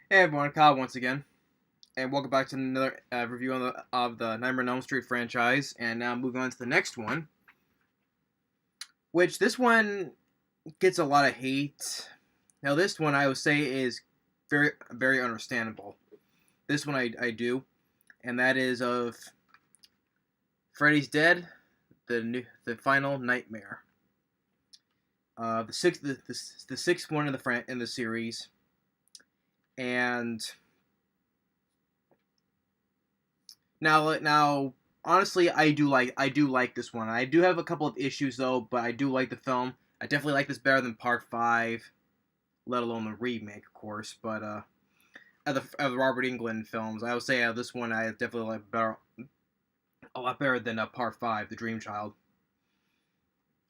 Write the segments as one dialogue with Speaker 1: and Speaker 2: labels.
Speaker 1: Hey everyone, Kyle once again, and welcome back to another review of the Nightmare on Elm Street franchise. And now moving on to the next one, which this one gets a lot of hate. Now this one I would say is very understandable. This one I do, and that is of Freddy's Dead, the final nightmare. The sixth one in the series, and now, honestly, I do like this one. I do have a couple of issues though, but I do like the film. I definitely like this better than Part Five, let alone the remake, of course. But of the Robert Englund films, I would say this one I definitely like a lot better than Part Five, The Dream Child.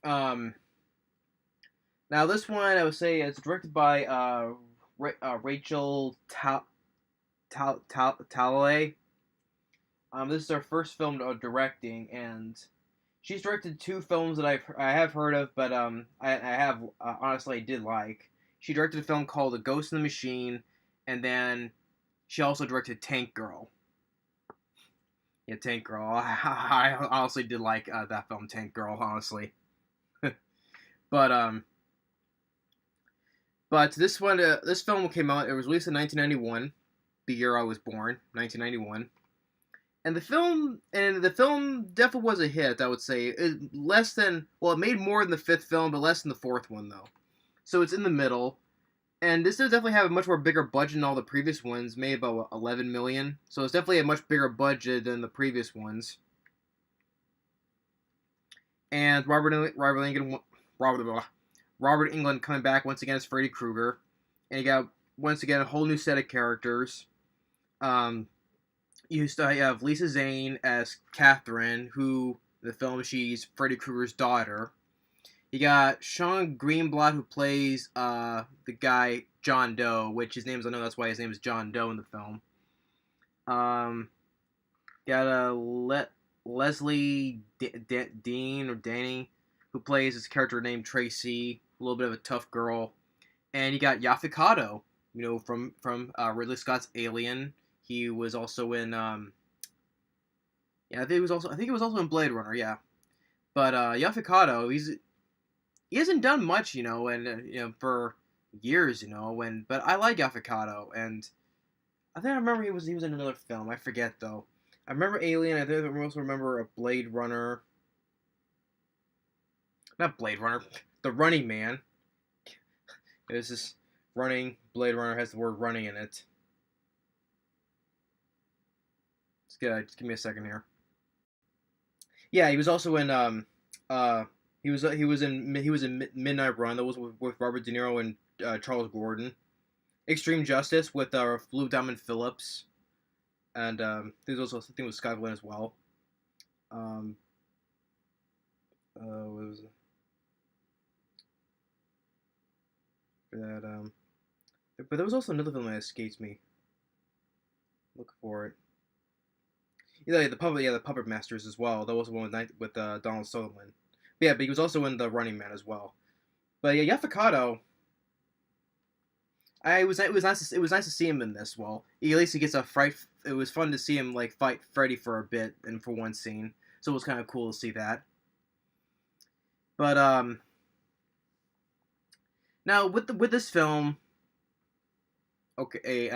Speaker 1: Um, Now this one I would say is directed by Rachel Talalay. This is her first film directing, and she's directed two films that I have heard of, but I have honestly I did like. She directed a film called The Ghost in the Machine, and then she also directed Tank Girl. Yeah, Tank Girl. I honestly did like that film, Tank Girl. Honestly, but this film came out. It was released in 1991, the year I was born, 1991. And the film definitely was a hit. I would say it made more than the fifth film, but less than the fourth one though. So it's in the middle, and this does definitely have a much more bigger budget than all the previous ones, made about 11 million. So it's definitely a much bigger budget than the previous ones. And Robert Englund coming back once again as Freddy Krueger, and you got once again a whole new set of characters. Um, you still have Lisa Zane as Catherine, who in the film she's Freddy Krueger's daughter. You got Shon Greenblatt, who plays the guy John Doe, which his name is, I know that's why his name is John Doe in the film. Got Lezlie Deane or Danny, who plays this character named Tracy, a little bit of a tough girl. And you got Yaphet Kotto, from Ridley Scott's Alien. He was also in yeah, I think he was also in Blade Runner, yeah. But Yaphet Kotto, he hasn't done much, and for years, and but I like Yaphet Kotto, and I think I remember he was in another film. I forget though. I remember Alien. I think I also remember a Blade Runner. Not Blade Runner. The Running Man. It was this running. Blade Runner has the word running in it. Just give me a second here. Yeah, he was also in he was in Midnight Run. That was with Robert De Niro and Charles Gordon. Extreme Justice with Lou Diamond Phillips, and there's also something with Scott Glenn as well. Um, what was that? But there was also another film that escapes me. Look for it. Yeah, the Puppet Masters as well. That was the one with Donald Sutherland. But he was also in The Running Man as well. But yeah, Yaphet Kotto, it was nice to see him in this. Well, at least he gets a fright. It was fun to see him like fight Freddy for a bit and for one scene. So it was kind of cool to see that. But now with this film, okay,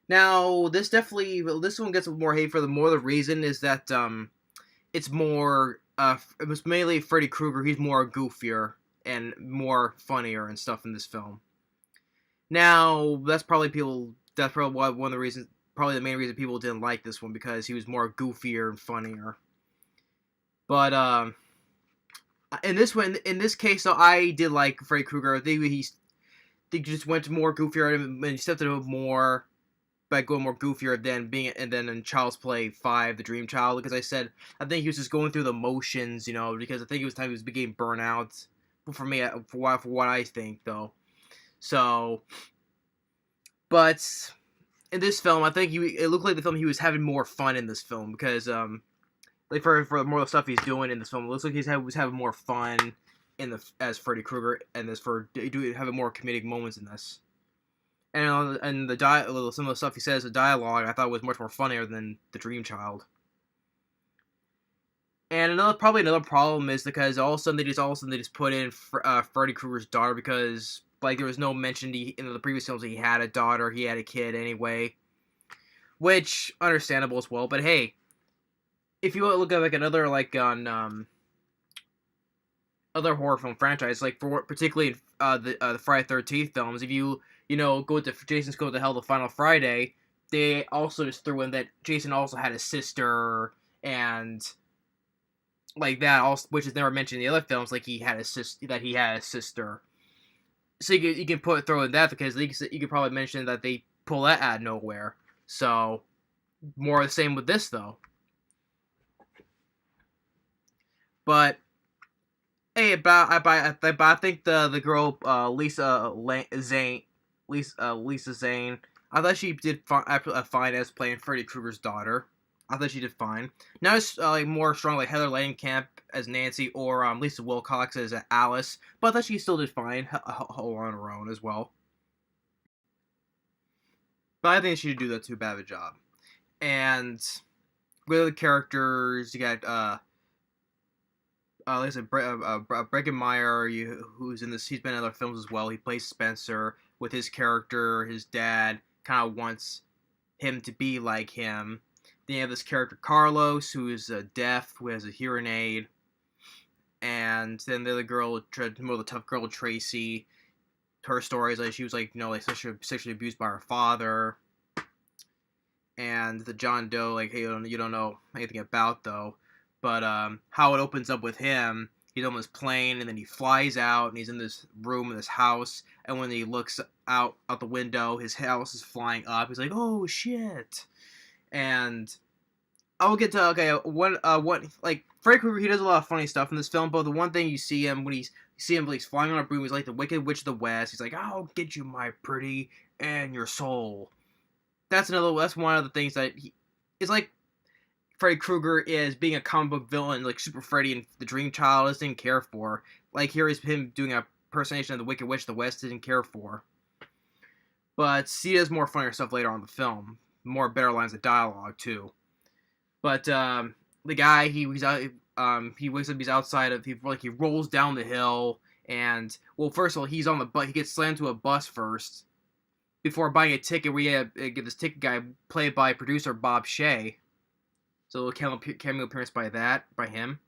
Speaker 1: now this one gets more hate for the reason is that it's more it was mainly Freddy Krueger. He's more goofier and more funnier and stuff in this film. Now That's probably why one of the reasons. Probably the main reason people didn't like this one because he was more goofier and funnier. But in this case, though, I did like Freddy Krueger. I think they just went to more goofier and he stepped into more by going more goofier than being and then in Child's Play 5, The Dream Child, because I think he was just going through the motions, because I think it was time he was beginning burnout. For me, for what I think though. So, but in this film, I think it looked like the film he was having more fun in this film because like for more of the stuff he's doing in this film, it looks like was having more fun as Freddy Krueger and this for having more comedic moments in this. And some of the stuff he says, the dialogue, I thought was much more funnier than the Dream Child. And probably another problem is because all of a sudden they just put in Freddy Krueger's daughter, because like there was no mention in the previous films that he had a daughter, he had a kid anyway, which understandable as well. But hey, if you look at like another like on other horror film franchise, like for particularly the Friday 13th films, if you go to Jason's Go to Hell the Final Friday, they also just threw in that Jason also had a sister and like that, also, which is never mentioned in the other films. Like he had a sister. So you can throw in that because you could probably mention that they pull that out of nowhere. So more the same with this though. But hey, but I think the girl Lisa Zane, I thought she did fine as playing Freddy Krueger's daughter. I thought she did fine. Not as like more strong like Heather Langenkamp as Nancy or Lisa Wilcox as Alice, but I thought she still did fine on her own as well. But I think she didn't do that too bad of a job. And with the characters, you got like I said, Breckin Meyer, who's in this. He's been in other films as well. He plays Spencer. With his character, his dad kind of wants him to be like him. Then you have this character Carlos, who is deaf, who has a hearing aid, and then the other girl, more the tough girl, Tracy. Her story is like she was like sexually abused by her father, and the John Doe, like, hey, you don't know anything about though. But how it opens up with him, he's on this plane, and then he flies out, and he's in this room in this house, and when he looks out the window, his house is flying up. He's like, oh shit. And I will get to what like Freddy Krueger, he does a lot of funny stuff in this film, but the one thing you see him when he's flying on a broom, he's like the Wicked Witch of the West. He's like, I'll get you, my pretty, and your soul. That's one of the things that it's like Freddy Krueger is being a comic book villain, like Super Freddy and the Dream Child, just didn't care for. Like here is him doing a impersonation of the Wicked Witch of the West, didn't care for. But he does more funnier stuff later on in the film, more better lines of dialogue too. But the guy, he wakes up, he's outside of, he rolls down the hill, and well, first of all, he's on the bus, he gets slammed to a bus first before buying a ticket. We get this ticket guy played by producer Bob Shea. So a little cameo appearance by him.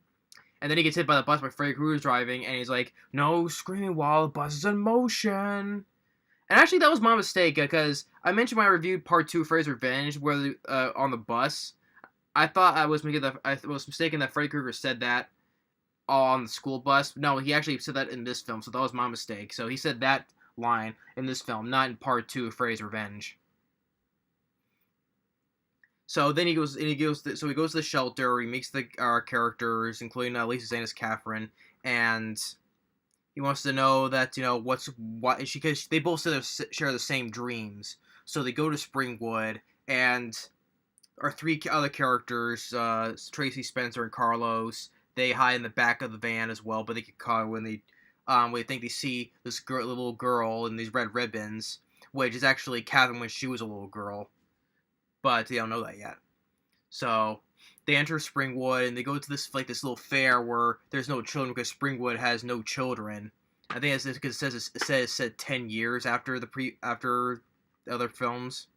Speaker 1: And then he gets hit by the bus by Freddy Krueger's driving, and he's like, no screaming while the bus is in motion. And actually, that was my mistake, because I mentioned when I reviewed Part 2 Freddy's Revenge, where on the bus, I thought I was mistaken that Freddy Krueger said that on the school bus. No, he actually said that in this film, so that was my mistake. So he said that line in this film, not in Part 2 of Freddy's Revenge. So then he goes to the shelter. He meets our characters, including Lisa Zane as Catherine, and he wants to know that because they both share the same dreams. So they go to Springwood, and our three other characters, Tracy, Spencer, and Carlos, they hide in the back of the van as well, but they get caught when they think they see this little girl in these red ribbons, which is actually Catherine when she was a little girl. But they don't know that yet. So they enter Springwood, and they go to this little fair where there's no children because Springwood has no children. I think it's because it said 10 years after the other films.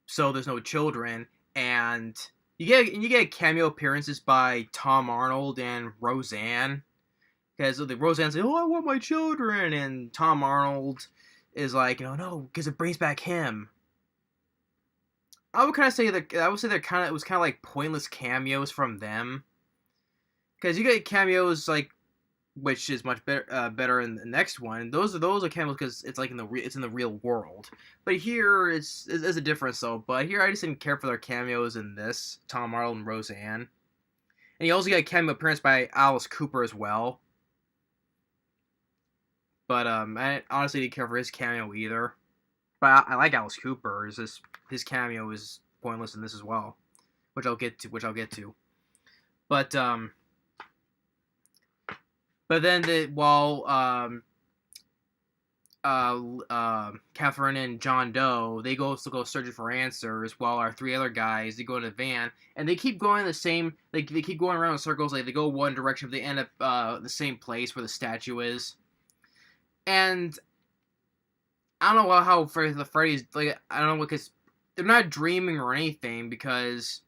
Speaker 1: So there's no children, and you get cameo appearances by Tom Arnold and Roseanne. Because Roseanne's like, oh, I want my children, and Tom Arnold is like, no, because it brings back him. I would say it was kind of like pointless cameos from them, because you get cameos like, which is much better in the next one. Those are cameos because it's like it's in the real world. But here it's a difference though. But here I just didn't care for their cameos in this, Tom Arnold and Roseanne, and you also get a cameo appearance by Alice Cooper as well. But I honestly didn't care for his cameo either. But I like Alice Cooper. His cameo is pointless in this as well, which I'll get to. But then Catherine and John Doe, they go searching for answers, while our three other guys, they go in a van, and they keep going the same, like, they keep going around in circles, like, they go one direction, but they end up, the same place where the statue is. And I don't know how the Freddy's, like, I don't know, because they're not dreaming or anything, because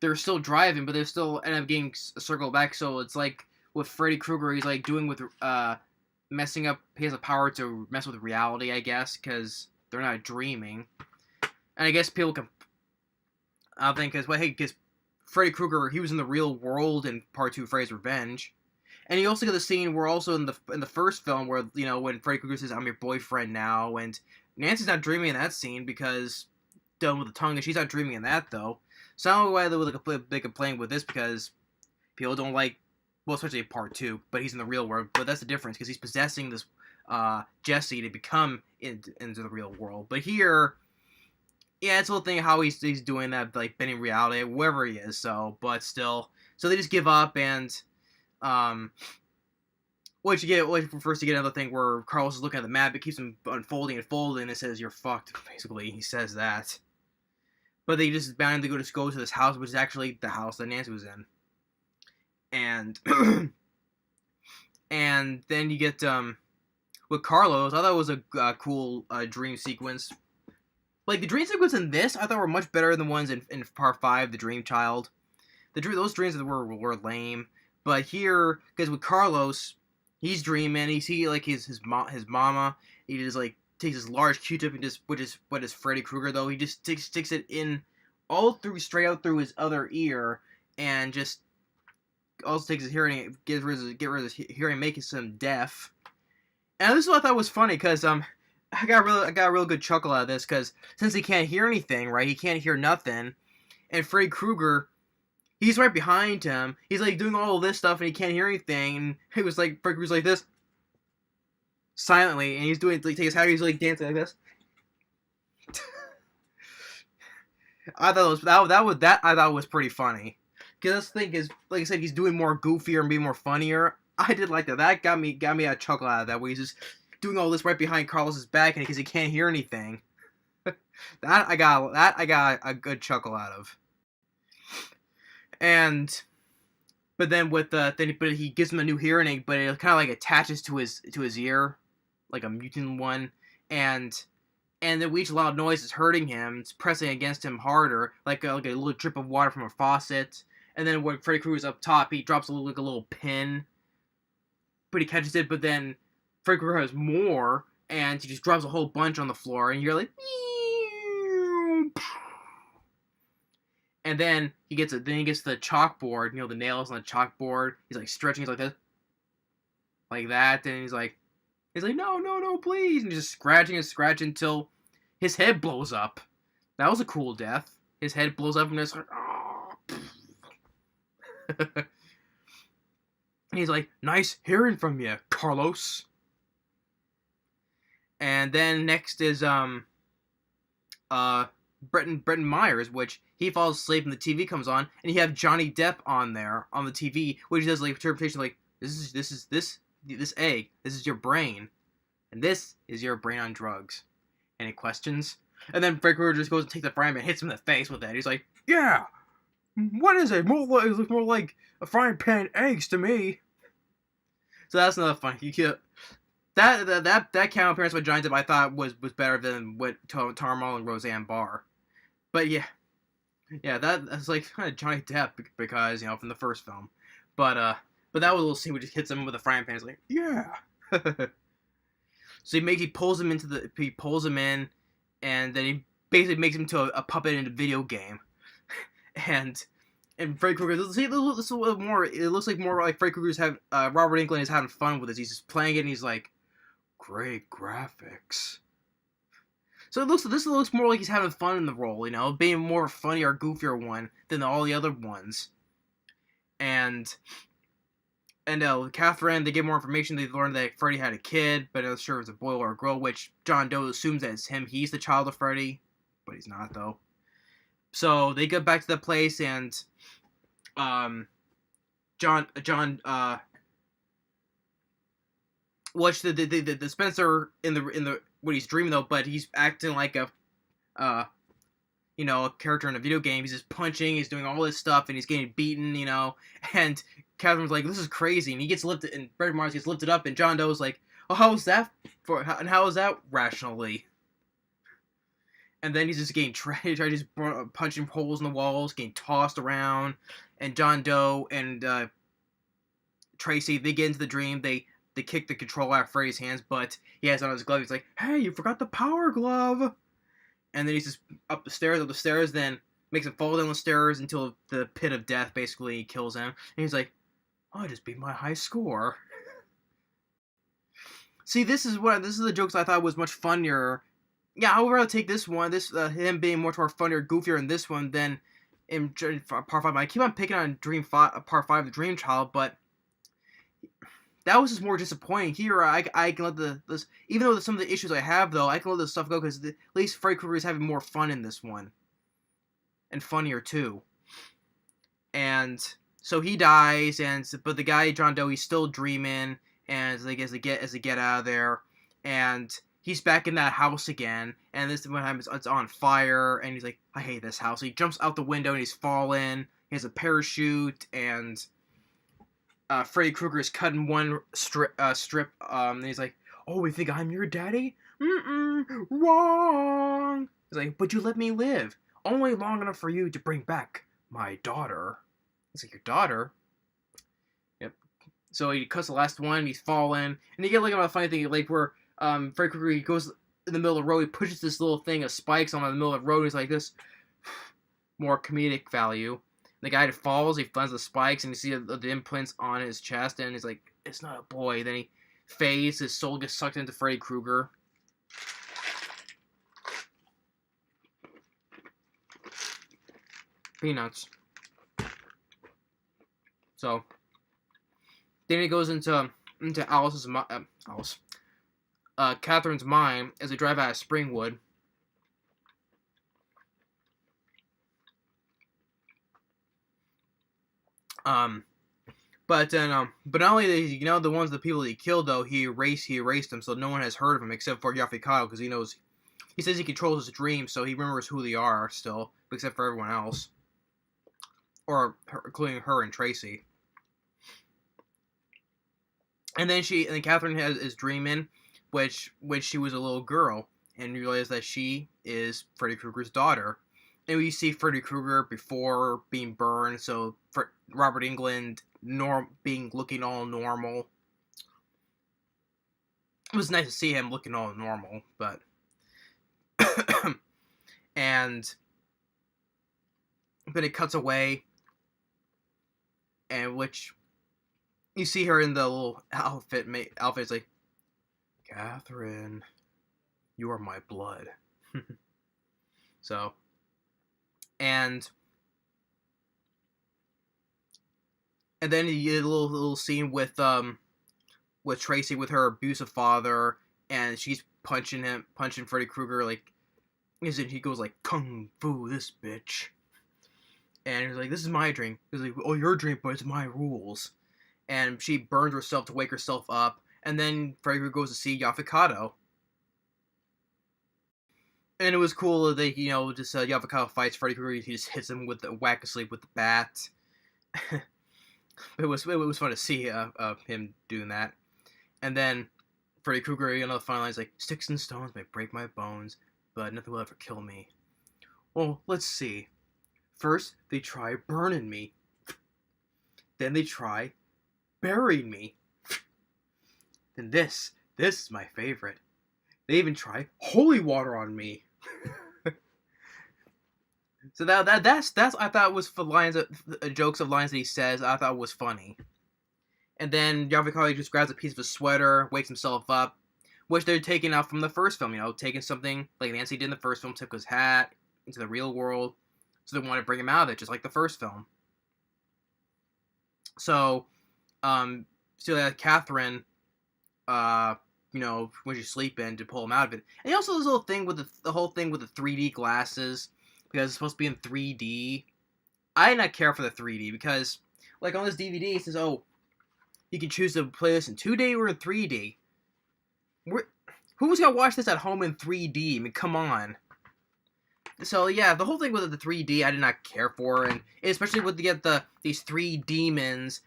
Speaker 1: they're still driving, but they still end up getting circled back, so it's like, with Freddy Krueger, he's, like, doing with, messing up, he has the power to mess with reality, I guess, because they're not dreaming. And I guess people can, I think, because Freddy Krueger, he was in the real world in Part 2 Freddy's Revenge. And you also get the scene where also in the first film where, you know, when Freddy Krueger says, "I'm your boyfriend now," and Nancy's not dreaming in that scene because, done with the tongue, and she's not dreaming in that, though. So I don't know why there was like a big complaint with this, because people don't like, well, especially in Part 2, but he's in the real world. But that's the difference, because he's possessing this Jesse to become into the real world. But here, yeah, it's a little thing how he's doing that, like, bending reality, wherever he is, so, but still. So they just give up, and, first you get another thing where Carlos is looking at the map, it keeps him unfolding and folding, and it says, "You're fucked," basically, he says that. But they just bound to go to this house, which is actually the house that Nancy was in. And and then you get with Carlos. I thought it was a cool dream sequence. Like, the dream sequence in this, I thought were much better than the ones in Part 5, the Dream Child. Those dreams were lame. But here, because with Carlos, he's dreaming. He see like his mama. He just like takes this large Q-tip and just what is Freddy Krueger though. He just sticks it in straight out through his other ear, and just also takes his hearing, get rid of his hearing, making him deaf. And this is what I thought was funny, because I got a real good chuckle out of this, because since he can't hear anything, right? He can't hear nothing, and Freddy Krueger, he's right behind him. He's like doing all of this stuff, and he can't hear anything. And he was like, Freddy Krueger's like this, silently, and he's doing, like, take his hat, he's like dancing like this. I thought I thought was pretty funny. Because this thing is, like I said, he's doing more goofier and being more funnier. I did like that. That got me a chuckle out of that, where he's just doing all this right behind Carlos's back, and because he can't hear anything. that I got a good chuckle out of. But then but he gives him a new hearing aid, but it kind of like attaches to his ear, like a mutant one, and then each loud noise is hurting him. It's pressing against him harder, like a little drip of water from a faucet. And then when Freddy Krueger's up top, he drops a little pin, but he catches it. But then Freddy Krueger has more, and he just drops a whole bunch on the floor, and you're like, and then he gets the chalkboard, you know, the nails on the chalkboard. He's like stretching, he's like this, like that, and he's like, no, please, and he's just scratching until his head blows up. That was a cool death. His head blows up, and it's like, oh. And he's like, "Nice hearing from you, Carlos." And then next is Breckin Myers, which he falls asleep and the TV comes on, and you have Johnny Depp on there on the TV, which does like interpretation like, this egg, this is your brain, and this is your brain on drugs. Any questions? And then Freddy Krueger just goes and takes the frying pan and hits him in the face with it. He's like, "Yeah, what is it? It looks more like a frying pan eggs to me." So that's another fun. You get that cameo appearance with Johnny Depp, I thought was better than what Tarmal and Roseanne Barr. But yeah, that's like kind of Johnny Depp, because, you know, from the first film. But that was a little scene where he just hits him with a frying pan. He's like, "Yeah." So he pulls him in, and then he basically makes him into a puppet in a video game. And Freddy Krueger, this is a little more, it looks like more like Freddy Krueger's Robert Englund is having fun with this. He's just playing it, and he's like, "Great graphics." So this looks more like he's having fun in the role, you know, being more funny or goofier one than all the other ones. And Catherine, they get more information. They learn that Freddy had a kid, but not sure if it's a boy or a girl, which John Doe assumes that it's him. He's the child of Freddy, but he's not, though. So they get back to the place, and John Which the Spencer in the when he's dreaming though, but he's acting like a a character in a video game. He's just punching, he's doing all this stuff, and he's getting beaten, And Catherine's like, "This is crazy," and he gets lifted, and Freddy Mars gets lifted up, and John Doe's like, "Oh, how is that how is that rationally?" And then he's just getting just punching holes in the walls, getting tossed around, and John Doe and Tracy, they get into the dream. They kick the control out of Freddy's hands, but he has on his glove. He's like, "Hey, you forgot the power glove!" And then he's just up the stairs, then makes him fall down the stairs until the pit of death basically kills him. And he's like, "Oh, I just beat my high score." See, this is the jokes I thought was much funnier. Yeah, I would rather take this one, him being more toward funnier, goofier in this one than in Part 5. I keep on picking on Part 5 of the Dream Child, but that was just more disappointing. Here, I can let this, even though some of the issues I have, though, I can let this stuff go, because at least Freddy Krueger is having more fun in this one. And funnier, too. And so he dies, but the guy, John Doe, he's still dreaming, and as they get out of there, and he's back in that house again, and this time it's on fire, and he's like, "I hate this house." So he jumps out the window, and he's fallen. He has a parachute, and Freddy Krueger is cutting one strip, and he's like, "Oh, you think I'm your daddy? Wrong." He's like, "But you let me live. Only long enough for you to bring back my daughter." He's like, "Your daughter?" Yep. So he cuts the last one, he's fallen, and you get like a funny thing, like where Freddy Krueger, he goes in the middle of the road, he pushes this little thing of spikes on the middle of the road, and he's like this, more comedic value. The guy falls, he finds the spikes, and you see the imprints on his chest, and he's like, "It's not a boy." Then he fades, his soul gets sucked into Freddy Krueger. Peanuts. So then he goes into Catherine's mind as they drive out of Springwood. But not only the people that he killed, though, he erased them, so no one has heard of him except for Yaphet, because he says he controls his dreams, so he remembers who they are still, except for everyone else, including her and Tracy. And then Catherine is dreaming, which when she was a little girl, and you realize that she is Freddy Krueger's daughter. And we see Freddy Krueger before being burned, so Robert Englund looking all normal. It was nice to see him looking all normal, but and then it cuts away, and which you see her in the little outfit. Outfit's like, "Catherine, you are my blood." So. And then you get a little scene with Tracy with her abusive father, and she's punching Freddy Krueger, like, he goes like, "Kung Fu this bitch," and he's like, "This is my dream." He's like, "Oh, your dream, but it's my rules." And she burns herself to wake herself up, and then Freddy Krueger goes to see Yaphet Kotto. And it was cool that they, just Yaphet Kotto fights Freddy Krueger. He just hits him with the whack-a-sleep with the bat. It was fun to see him doing that. And then Freddy Krueger, the final line is like, "Sticks and stones may break my bones, but nothing will ever kill me." Well, let's see. First, they try burning me. Then they try burying me. Then this is my favorite. They even try holy water on me. So that's I thought was for jokes of lines that he says. I thought was funny. And then Yaphet Kotto just grabs a piece of his sweater, wakes himself up, which they're taking out from the first film. Taking something like Nancy did in the first film, took his hat into the real world, so they want to bring him out of it, just like the first film. So, Catherine, when she's sleeping, to pull him out of it. And also this little thing with the whole thing with the 3D glasses, because it's supposed to be in 3D. I did not care for the 3D, because, like, on this DVD, it says, "Oh, you can choose to play this in 2D or in 3D." Who's gonna watch this at home in 3D? I mean, come on. So yeah, the whole thing with the 3D I did not care for, and especially with these three demons,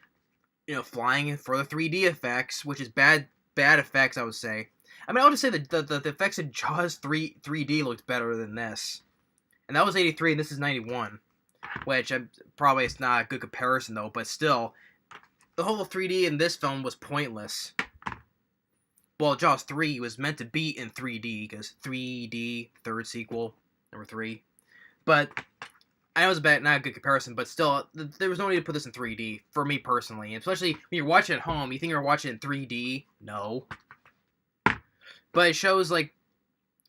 Speaker 1: flying for the 3D effects, which is bad effects, I would say. I mean, I'll just say that the effects in Jaws 3D looked better than this, and that was 83, and this is 91, which probably it's not a good comparison though, but still, the whole 3D in this film was pointless. Well, Jaws 3 was meant to be in 3D, because 3D, third sequel, number 3. But, I know it's not a good comparison, but still, there was no need to put this in 3D, for me personally. Especially when you're watching at home, you think you're watching it in 3D? No. But it shows,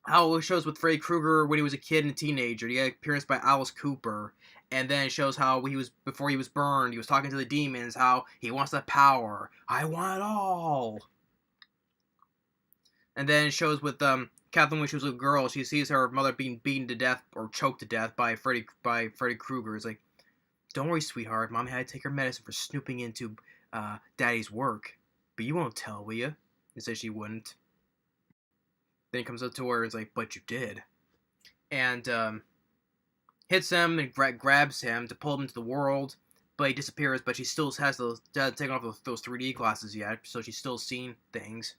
Speaker 1: how it shows with Freddy Krueger when he was a kid and a teenager. You got appearance by Alice Cooper. And then it shows how before he was burned, he was talking to the demons, how he wants the power. I want it all! And then it shows with Kathleen when she was a girl, she sees her mother being beaten to death or choked to death by Freddy Krueger. It's like, don't worry, sweetheart. Mom had to take her medicine for snooping into Daddy's work, but you won't tell, will you? And says she wouldn't. Then he comes up to her and is like, but you did. And hits him and grabs him to pull him into the world, but he disappears. But she still has taken off those 3D glasses yet, so she's still seeing things.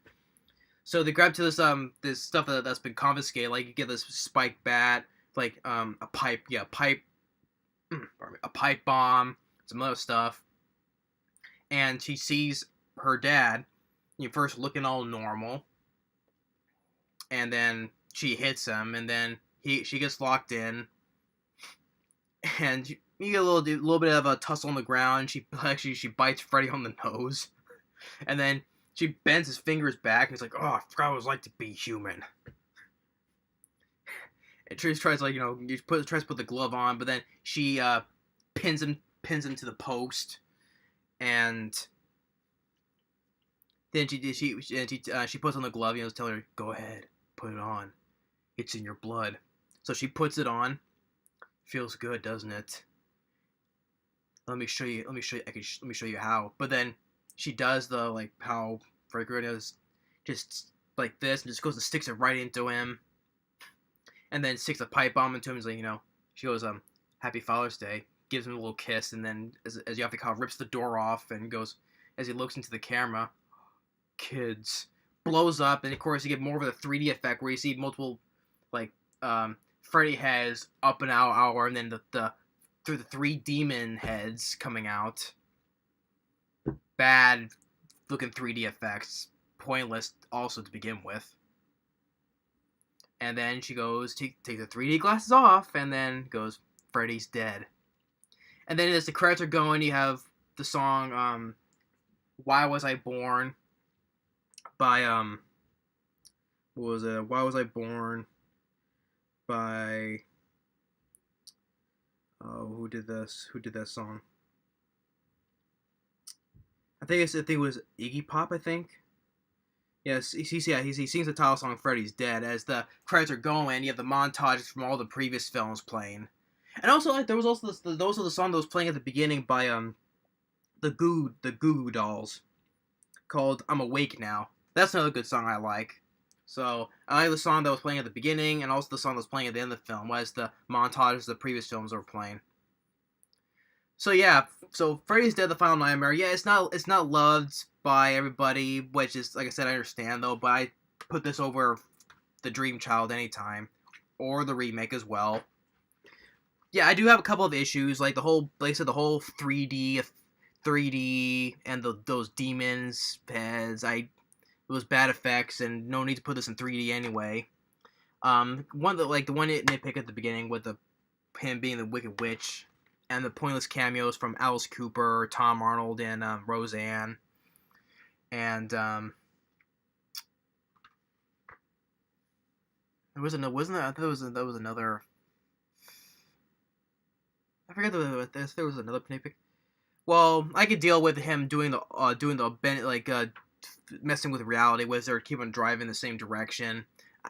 Speaker 1: So they grab to this stuff that's been confiscated, like you get this spike bat, like a pipe bomb, some other stuff, and she sees her dad, first looking all normal, and then she hits him, and then she gets locked in, and you get a little bit of a tussle on the ground. She bites Freddy on the nose, and then she bends his fingers back, and he's like, oh, I forgot what it was like to be human. And Trish tries tries to put the glove on, but then she pins him to the post, and then she puts on the glove, telling her, go ahead, put it on. It's in your blood. So she puts it on. Feels good, doesn't it? Let me show you how. But then she does how Freddy Krueger does, just like this, and just goes and sticks it right into him, and then sticks a pipe bomb into him. He's like, she goes, Happy Father's Day, gives him a little kiss, and then as Yaphet rips the door off and goes, as he looks into the camera, kids, blows up, and of course you get more of a 3D effect where you see multiple, Freddy heads up an hour, and then through the 3 demon heads coming out. Bad looking 3D effects, pointless also to begin with. And then she goes to take the 3D glasses off, and then goes, Freddy's dead. And then as the credits are going, you have the song Why Was I Born by what was it? Why Was I Born by who did that song? I think it was Iggy Pop, I think. Yes, he sings the title song "Freddy's Dead." As the credits are going, you have the montages from all the previous films playing, and also there was also the song that was playing at the beginning by the Goo Goo Dolls, called "I'm Awake Now." That's another good song I like. So I like the song that was playing at the beginning, and also the song that was playing at the end of the film, as the montages of the previous films were playing. So yeah, Freddy's Dead: The Final Nightmare. Yeah, it's not loved by everybody, which is, like I said, I understand though. But I put this over the Dream Child anytime, or the remake as well. Yeah, I do have a couple of issues, like the whole 3D, and those demons heads. It was bad effects, and no need to put this in 3D anyway. The one nitpick at the beginning with him being the Wicked Witch, and the pointless cameos from Alice Cooper, Tom Arnold, and Roseanne. And there was another. I forget if there was another nitpick. Well, I could deal with him doing messing with reality, was there keep on driving the same direction.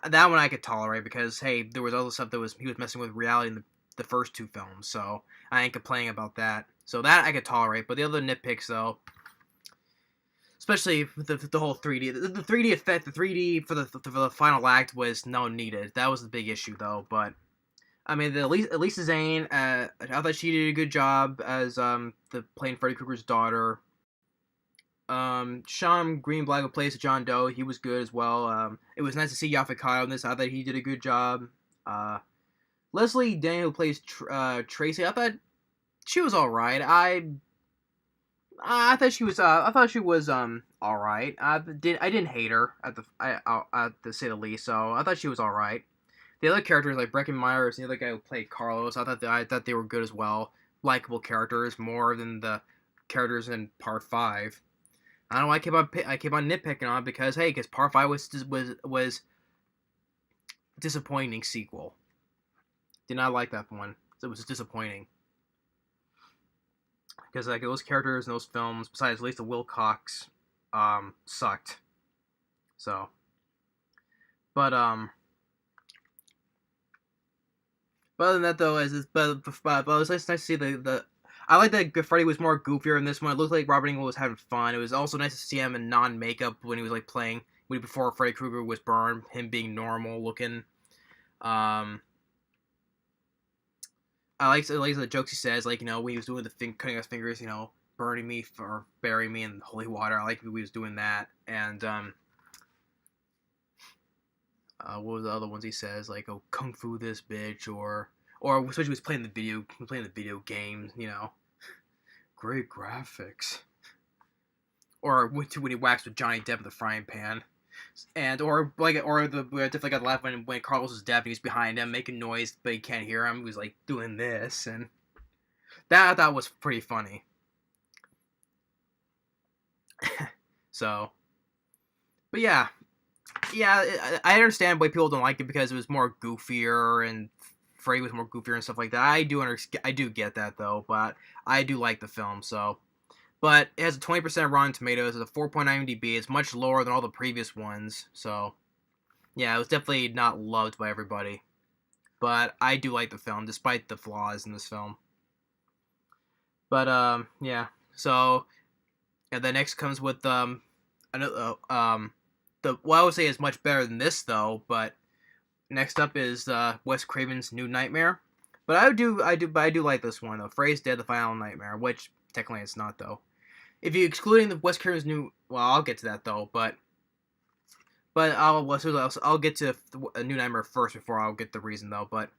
Speaker 1: That one I could tolerate because hey, there was other stuff he was messing with reality in the first 2 films, so I ain't complaining about that. So that I could tolerate, but the other nitpicks though, especially with the whole 3D. The 3D effect, the 3D for the final act was no needed. That was the big issue though. But I mean, Lisa Zane, I thought she did a good job as the playing Freddy Krueger's daughter. Shon Greenblatt, who plays John Doe, he was good as well. It was nice to see Yaphet in this. I thought he did a good job. Lezlie, who plays Tracy, I thought she was all right. I thought she was all right. I didn't hate her to say the least. So I thought she was all right. The other characters like Breckin, Meyer, and the other guy who played Carlos, I thought they were good as well. Likable characters more than the characters in Part 5. I don't know why I keep on nitpicking on it because Part 5 was disappointing sequel. Did not like that one. It was disappointing. Because like those characters in those films, besides at least the Wilcox, sucked. So, but other than that though, but it was nice to see the. I like that Freddy was more goofier in this one. It looked like Robert Englund was having fun. It was also nice to see him in non-makeup when he was like playing before Freddy Krueger was burned. Him being normal looking. I like the jokes he says, like, when he was doing cutting his fingers, burning me or burying me in holy water. I like when he was doing that. And what was the other ones he says, like, oh, kung fu this bitch, or especially he was playing the video game, great graphics. Or when he waxed with Johnny Depp in the frying pan. And we definitely got the laugh when Carlos is deaf and he's behind him making noise but he can't hear him. He was like doing this, and that I thought was pretty funny. So, but yeah, I understand why people don't like it because it was more goofier and Freddy was more goofier and stuff like that. I do get that though, but I do like the film. So. But it has a 20% Rotten Tomatoes, it's a 4.9 IMDb, it's much lower than all the previous ones, so yeah, it was definitely not loved by everybody. But I do like the film, despite the flaws in this film. But, yeah, so, and then next comes with, what I would say is much better than this, though, but next up is, Wes Craven's New Nightmare. But I do like this one, though. Freddy's Dead, The Final Nightmare, which technically it's not, though. If you excluding the Wes Craven's I'll get to that though, but I'll get to a New Nightmare first before I'll get the reason though, but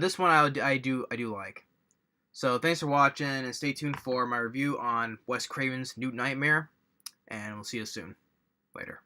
Speaker 1: this one I do like. So thanks for watching and stay tuned for my review on Wes Craven's New Nightmare, and we'll see you soon. Later.